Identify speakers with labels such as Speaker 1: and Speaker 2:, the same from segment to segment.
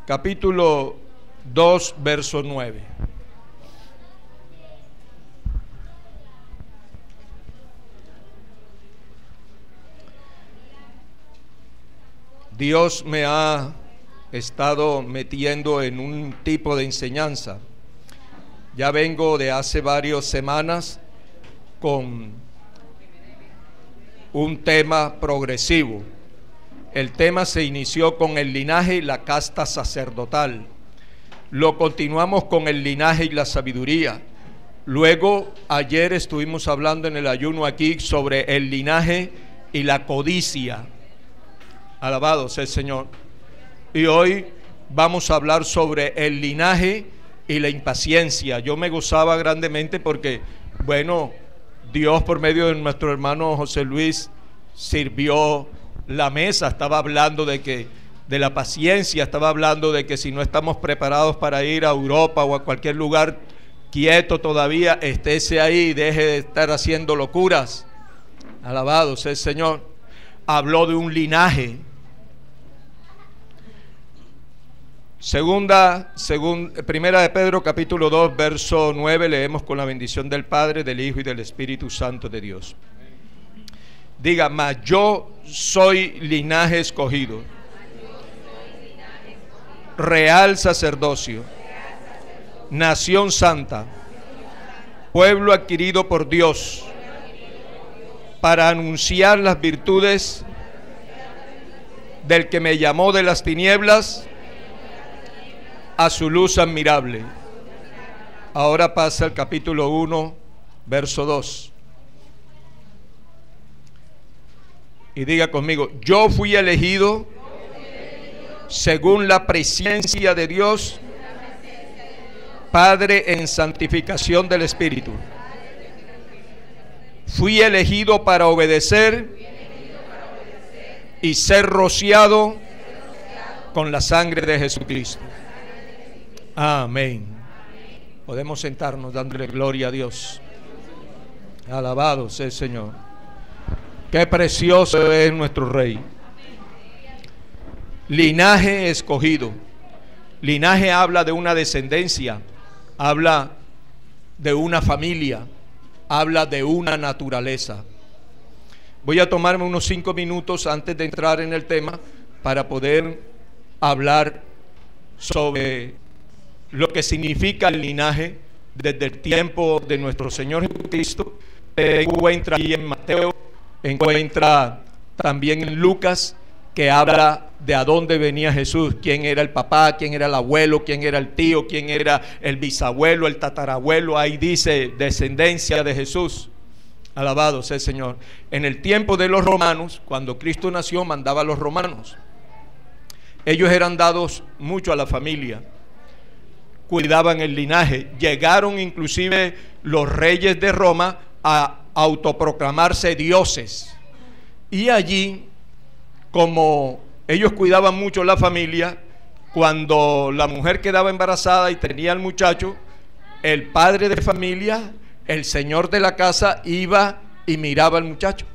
Speaker 1: capítulo 2, verso 9. Dios me ha estado metiendo en un tipo de enseñanza. Ya vengo de hace varias semanas con un tema progresivo. El tema se inició con el linaje y la casta sacerdotal. Lo continuamos con el linaje y la sabiduría. Luego, ayer estuvimos hablando en el ayuno aquí sobre el linaje y la codicia. Alabado sea el Señor. Y hoy vamos a hablar sobre el linaje y la impaciencia. Yo me gozaba grandemente porque, bueno, Dios por medio de nuestro hermano José Luis sirvió la mesa. Estaba hablando de la paciencia, estaba hablando de que si no estamos preparados para ir a Europa o a cualquier lugar quieto todavía, estése ahí y deje de estar haciendo locuras. Alabado sea el Señor. Habló de un linaje. Primera de Pedro capítulo 2 verso 9, leemos con la bendición del Padre, del Hijo y del Espíritu Santo de Dios. Diga: mas yo soy linaje escogido, real sacerdocio, nación santa, pueblo adquirido por Dios, para anunciar las virtudes del que me llamó de las tinieblas a su luz admirable. Ahora pasa el capítulo 1, verso 2. Y diga conmigo: yo fui elegido según la presencia de Dios, Padre, en santificación del Espíritu. Fui elegido para obedecer y ser rociado con la sangre de Jesucristo. Amén. Podemos sentarnos dándole gloria a Dios. Alabado sea el Señor. Qué precioso es nuestro Rey. Linaje escogido. Linaje habla de una descendencia, habla de una familia, habla de una naturaleza. Voy a tomarme unos 5 minutos antes de entrar en el tema para poder hablar sobre lo que significa el linaje desde el tiempo de nuestro Señor Jesucristo. Encuentra ahí en Mateo, encuentra también en Lucas, que habla de a dónde venía Jesús, quién era el papá, quién era el abuelo, quién era el tío, quién era el bisabuelo, el tatarabuelo. Ahí dice descendencia de Jesús. Alabado sea el Señor. En el tiempo de los romanos, cuando Cristo nació, mandaba a los romanos. Ellos eran dados mucho a la familia, cuidaban el linaje. Llegaron inclusive los reyes de Roma a autoproclamarse dioses. Y allí, como ellos cuidaban mucho la familia, cuando la mujer quedaba embarazada y tenía al muchacho, el padre de familia, el señor de la casa, iba y miraba al muchacho,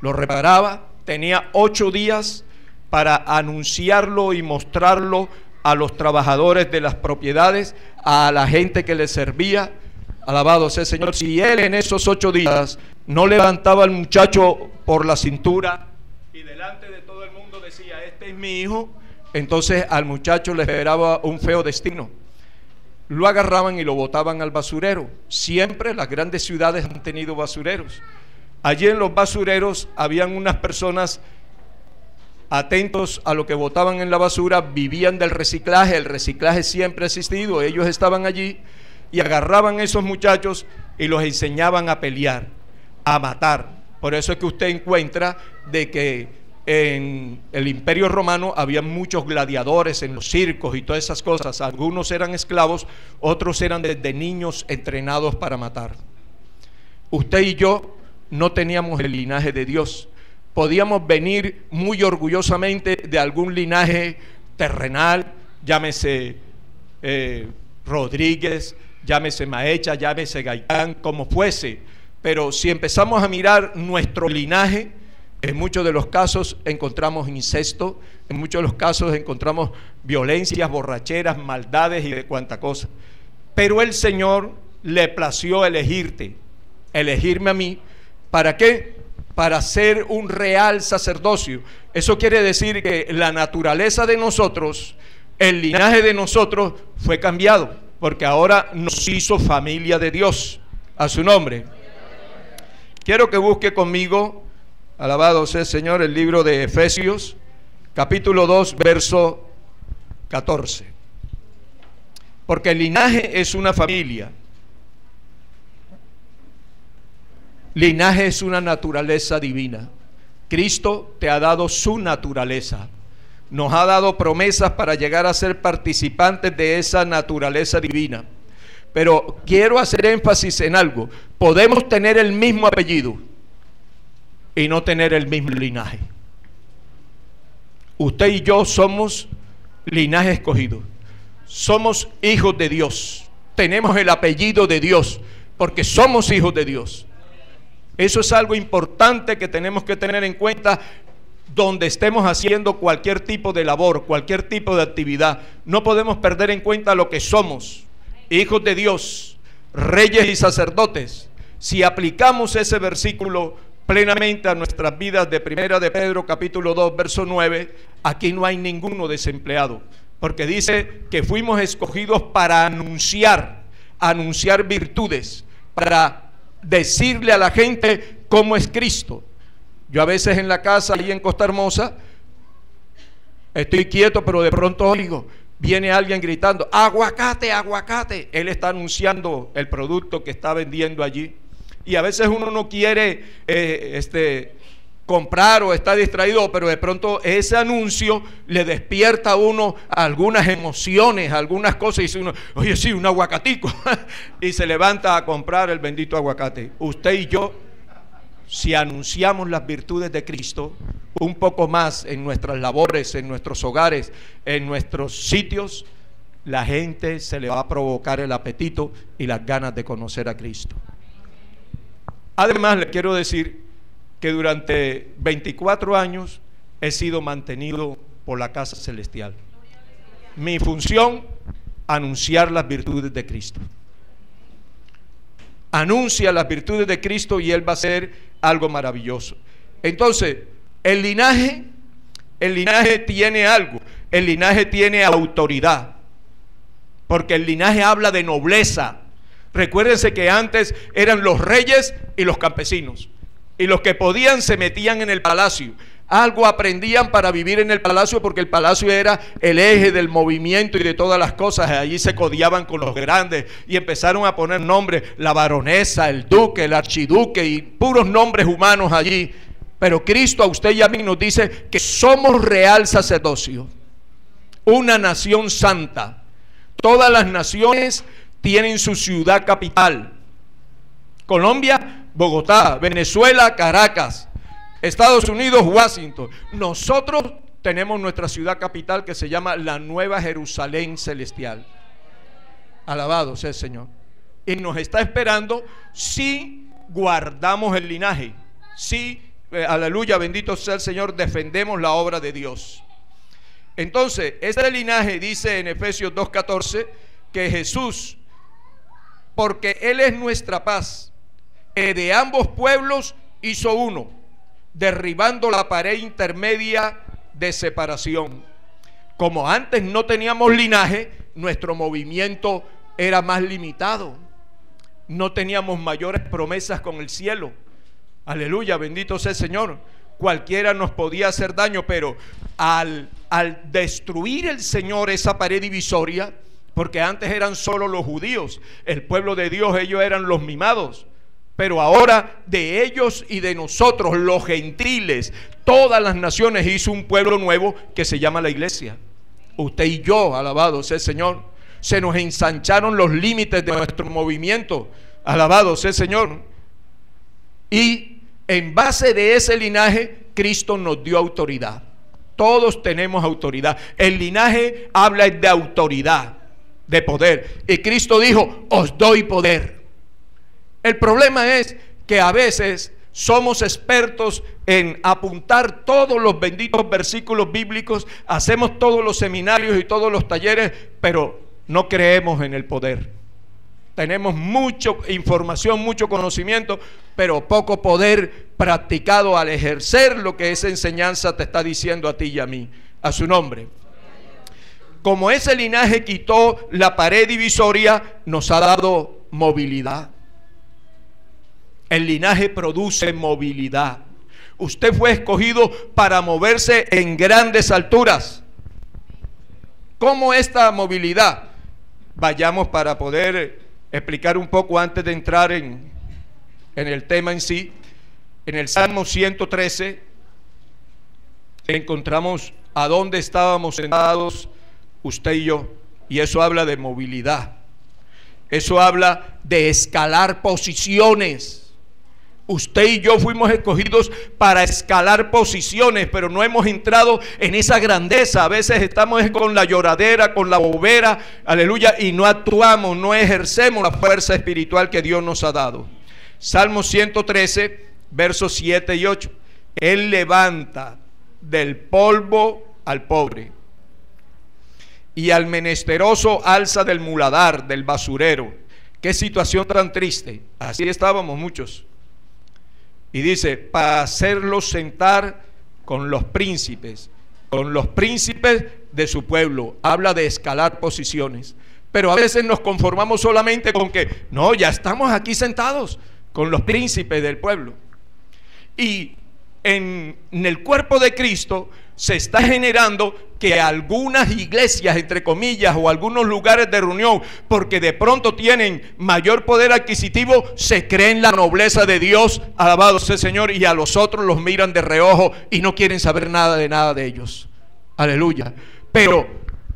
Speaker 1: lo reparaba. Tenía 8 días para anunciarlo y mostrarlo a los trabajadores de las propiedades, a la gente que le servía. Alabado sea el Señor. Si él en esos 8 días no levantaba al muchacho por la cintura y delante de todo el mundo decía: este es mi hijo, entonces al muchacho le esperaba un feo destino. Lo agarraban y lo botaban al basurero. Siempre las grandes ciudades han tenido basureros. Allí en los basureros habían unas personas atentos a lo que botaban en la basura, vivían del reciclaje. El reciclaje siempre ha existido. Ellos estaban allí y agarraban a esos muchachos y los enseñaban a pelear, a matar. Por eso es que usted encuentra de que en el Imperio Romano había muchos gladiadores en los circos y todas esas cosas. Algunos eran esclavos, otros eran desde niños entrenados para matar. Usted y yo no teníamos el linaje de Dios. Podíamos venir muy orgullosamente de algún linaje terrenal, llámese Rodríguez, llámese Maecha, llámese Gaitán, como fuese. Pero si empezamos a mirar nuestro linaje, En muchos de los casos encontramos incesto, en muchos de los casos encontramos violencias, borracheras, maldades y de cuanta cosa. Pero el Señor le plació elegirme a mí. ¿Para qué? Para ser un real sacerdocio. Eso quiere decir que la naturaleza de nosotros, el linaje de nosotros fue cambiado, porque ahora nos hizo familia de Dios. A su nombre. Quiero que busque conmigo, alabado sea el Señor, el libro de Efesios, capítulo 2, verso 14. Porque el linaje es una familia. Linaje es una naturaleza divina. Cristo te ha dado su naturaleza. Nos ha dado promesas para llegar a ser participantes de esa naturaleza divina. Pero quiero hacer énfasis en algo. Podemos tener el mismo apellido y no tener el mismo linaje. Usted y yo somos linaje escogido. Somos hijos de Dios. Tenemos el apellido de Dios porque somos hijos de Dios. Eso es algo importante que tenemos que tener en cuenta donde estemos haciendo cualquier tipo de labor, cualquier tipo de actividad. No podemos perder en cuenta lo que somos. Hijos de Dios, reyes y sacerdotes. Si aplicamos ese versículo plenamente a nuestras vidas de Primera de Pedro capítulo 2 verso 9, aquí no hay ninguno desempleado, porque dice que fuimos escogidos para anunciar virtudes, para decirle a la gente cómo es Cristo. Yo a veces en la casa ahí en Costa Hermosa estoy quieto, pero de pronto oigo, viene alguien gritando, aguacate, aguacate. Él está anunciando el producto que está vendiendo allí. Y a veces uno no quiere comprar o está distraído, pero de pronto ese anuncio le despierta a uno algunas emociones, algunas cosas, y dice uno, oye, sí, un aguacatico. Y se levanta a comprar el bendito aguacate. Usted y yo, si anunciamos las virtudes de Cristo un poco más en nuestras labores, en nuestros hogares, en nuestros sitios, la gente se le va a provocar el apetito y las ganas de conocer a Cristo. Además, le quiero decir que durante 24 años he sido mantenido por la casa celestial. Mi función, anunciar las virtudes de Cristo. Anuncia las virtudes de Cristo y Él va a hacer algo maravilloso. Entonces, el linaje tiene algo. El linaje tiene autoridad, porque el linaje habla de nobleza. Recuérdense que antes eran los reyes y los campesinos, y los que podían se metían en el palacio. Algo aprendían para vivir en el palacio, porque el palacio era el eje del movimiento y de todas las cosas. Allí se codiaban con los grandes y empezaron a poner nombres, la baronesa, el duque, el archiduque, y puros nombres humanos allí. Pero Cristo a usted y a mí nos dice que somos real sacerdocio, una nación santa. Todas las naciones tienen su ciudad capital. Colombia, Bogotá. Venezuela, Caracas. Estados Unidos, Washington. Nosotros tenemos nuestra ciudad capital que se llama la Nueva Jerusalén Celestial. Alabado sea el Señor. Y nos está esperando si guardamos el linaje, si, aleluya, bendito sea el Señor, defendemos la obra de Dios. Entonces, este linaje dice en Efesios 2:14 que Jesús, porque Él es nuestra paz, de ambos pueblos hizo uno, derribando la pared intermedia de separación. Como antes no teníamos linaje, nuestro movimiento era más limitado. No teníamos mayores promesas con el cielo. Aleluya, bendito sea el Señor. Cualquiera nos podía hacer daño, pero al destruir el Señor esa pared divisoria, porque antes eran solo los judíos, el pueblo de Dios, ellos eran los mimados. Pero ahora de ellos y de nosotros, los gentiles, todas las naciones, hizo un pueblo nuevo que se llama la iglesia. Usted y yo, alabado sea el Señor. Se nos ensancharon los límites de nuestro movimiento. Alabado sea el Señor. Y en base de ese linaje, Cristo nos dio autoridad. Todos tenemos autoridad. El linaje habla de autoridad, de poder. Y Cristo dijo, os doy poder. El problema es que a veces somos expertos en apuntar todos los benditos versículos bíblicos, hacemos todos los seminarios y todos los talleres, pero no creemos en el poder. Tenemos mucha información, mucho conocimiento, pero poco poder practicado al ejercer lo que esa enseñanza te está diciendo a ti y a mí. A su nombre. Como ese linaje quitó la pared divisoria, nos ha dado movilidad. El linaje produce movilidad. Usted fue escogido para moverse en grandes alturas. ¿Cómo esta movilidad? Vayamos para poder explicar un poco antes de entrar en el tema en sí. En el Salmo 113 encontramos a dónde estábamos sentados usted y yo, y eso habla de movilidad. Eso habla de escalar posiciones. Usted y yo fuimos escogidos para escalar posiciones, pero no hemos entrado en esa grandeza. A veces estamos con la lloradera, con la bobera, aleluya, y no actuamos, no ejercemos la fuerza espiritual que Dios nos ha dado. Salmo 113, versos 7 y 8. Él levanta del polvo al pobre, y al menesteroso alza del muladar, del basurero. Qué situación tan triste. Así estábamos muchos. Y dice, para hacerlos sentar con los príncipes de su pueblo. Habla de escalar posiciones. Pero a veces nos conformamos solamente con que, no, ya estamos aquí sentados con los príncipes del pueblo. Y en el cuerpo de Cristo se está generando que algunas iglesias, entre comillas, o algunos lugares de reunión, porque de pronto tienen mayor poder adquisitivo, se creen la nobleza de Dios, alabado sea el Señor, y a los otros los miran de reojo y no quieren saber nada de ellos. Aleluya. Pero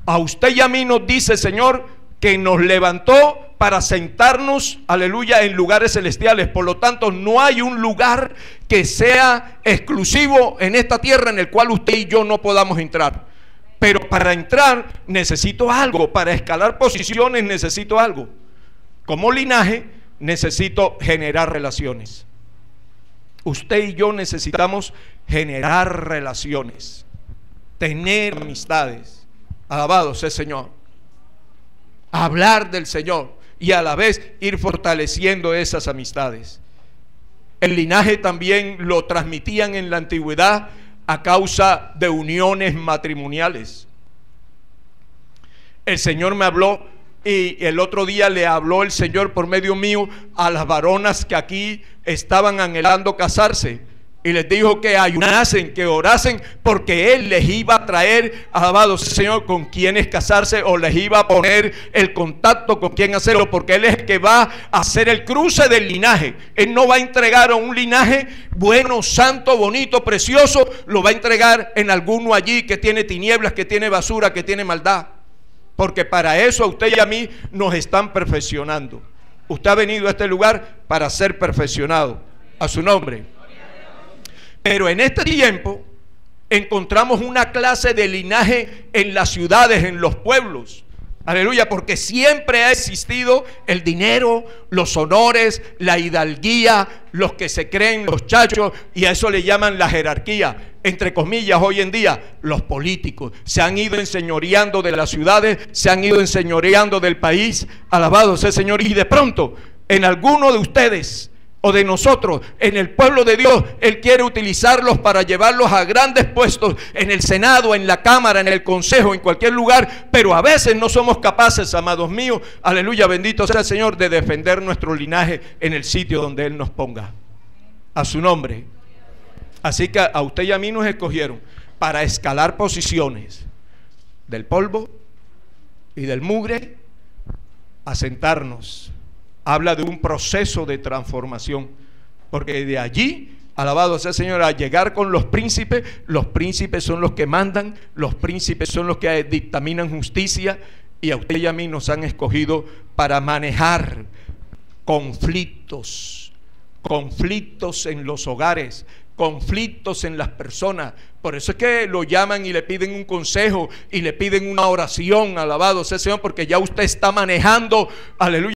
Speaker 1: a usted y a mí nos dice el Señor que nos levantó para sentarnos, aleluya, en lugares celestiales. Por lo tanto, no hay un lugar que sea exclusivo en esta tierra en el cual usted y yo no podamos entrar. Pero para entrar necesito algo, para escalar posiciones necesito algo. Como linaje necesito generar relaciones. Usted y yo necesitamos generar relaciones, tener amistades. Alabado sea el Señor. Hablar del Señor y a la vez ir fortaleciendo esas amistades. El linaje también lo transmitían en la antigüedad a causa de uniones matrimoniales. El Señor me habló, y el otro día le habló el Señor por medio mío a las varonas que aquí estaban anhelando casarse, y les dijo que ayunasen, que orasen, porque Él les iba a traer, alabado sea el Señor, con quienes casarse, o les iba a poner el contacto con quien hacerlo, porque Él es el que va a hacer el cruce del linaje. Él no va a entregar a un linaje bueno, santo, bonito, precioso, lo va a entregar en alguno allí que tiene tinieblas, que tiene basura, que tiene maldad. Porque para eso a usted y a mí nos están perfeccionando. Usted ha venido a este lugar para ser perfeccionado. A su nombre. Pero en este tiempo encontramos una clase de linaje en las ciudades, en los pueblos. Aleluya, porque siempre ha existido el dinero, los honores, la hidalguía, los que se creen los chachos, y a eso le llaman la jerarquía. Entre comillas, hoy en día, los políticos se han ido enseñoreando de las ciudades, se han ido enseñoreando del país. Alabado sea el Señor. Y de pronto, en alguno de ustedes o de nosotros, en el pueblo de Dios, Él quiere utilizarlos para llevarlos a grandes puestos en el Senado, en la Cámara, en el Consejo, en cualquier lugar, pero a veces no somos capaces, amados míos, aleluya, bendito sea el Señor, de defender nuestro linaje en el sitio donde Él nos ponga. A su nombre. Así que a usted y a mí nos escogieron para escalar posiciones del polvo y del mugre a sentarnos. Habla de un proceso de transformación, porque de allí, alabado sea el Señor, a llegar con los príncipes son los que mandan, los príncipes son los que dictaminan justicia, y a usted y a mí nos han escogido para manejar conflictos en los hogares, conflictos en las personas. Por eso es que lo llaman y le piden un consejo y le piden una oración, alabado sea el Señor, porque ya usted está manejando, aleluya,